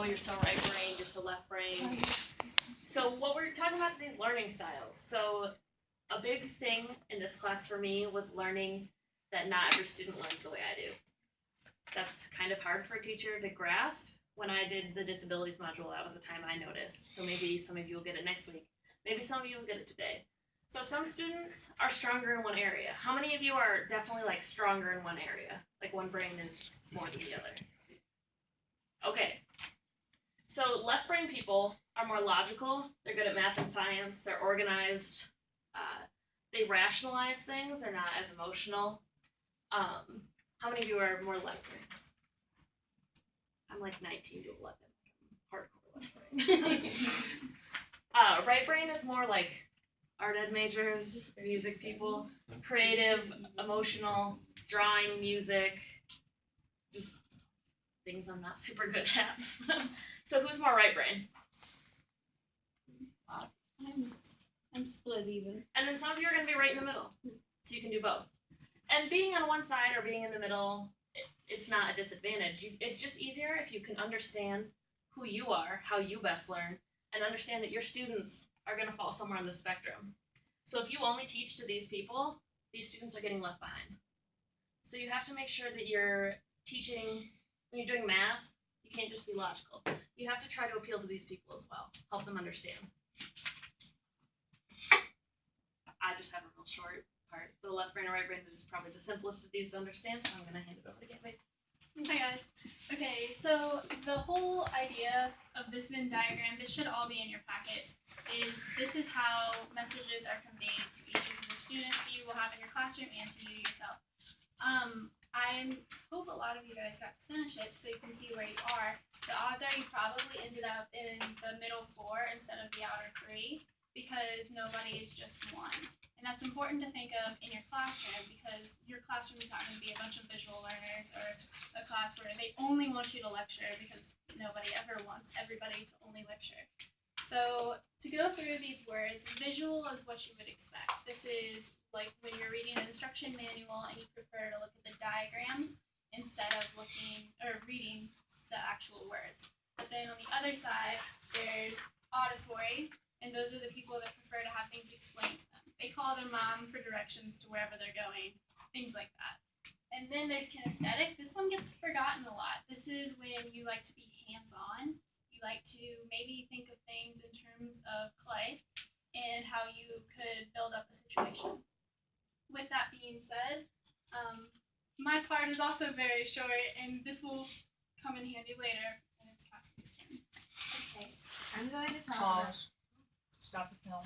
oh, you're so right-brained, you're so left-brained. So what we're talking about today is learning styles. So a big thing in this class for me was learning that not every student learns the way I do. That's kind of hard for a teacher to grasp. When I did the disabilities module, that was the time I noticed. So maybe some of you will get it next week. Maybe some of you will get it today. So some students are stronger in one area. How many of you are definitely like stronger in one area? Like one brain is more than the other? Okay. So left brain people are more logical. They're good at math and science. They're organized. They rationalize things. They're not as emotional. How many of you are more left brain? I'm like 19 to 11. Hardcore left brain. Right brain is more like art ed majors, music people, creative, emotional, drawing, music, just things I'm not super good at. So who's more right brain? I'm split even. And then some of you are going to be right in the middle, so you can do both. And being on one side or being in the middle, it's not a disadvantage. It's just easier if you can understand who you are, how you best learn, and understand that your students are going to fall somewhere on the spectrum. So if you only teach to these people, these students are getting left behind. So you have to make sure that you're teaching, when you're doing math, you can't just be logical. You have to try to appeal to these people as well, help them understand. I just have a real short part. The left brain and right brain is probably the simplest of these to understand, so I'm going to hand it over to Gabby. Hi guys. Okay, so the whole idea of this Venn diagram, this should all be in your packets, is this is how messages are conveyed to each of the students you will have in your classroom and to you yourself. I hope a lot of you guys got to finish it so you can see where you are. The odds are you probably ended up in the middle 4 instead of the outer 3 because nobody is just one. And that's important to think of in your classroom because your classroom is not going to be a bunch of visual learners or a class where they only want you to lecture because nobody ever wants everybody to only lecture. So to go through these words, visual is what you would expect. This is like when you're reading an instruction manual and you prefer to look at the diagrams instead of looking or reading the actual words. But then on the other side, there's auditory, and those are the people that prefer to have things explained to them. They call their mom for directions to wherever they're going, things like that. And then there's kinesthetic. This one gets forgotten a lot. This is when you like to be hands-on. You like to maybe think of things in terms of clay and how you could build up a situation. With that being said, my part is also very short, and this will come in handy later, and it's Cassie's turn. Okay, I'm going to talk. Stop the film.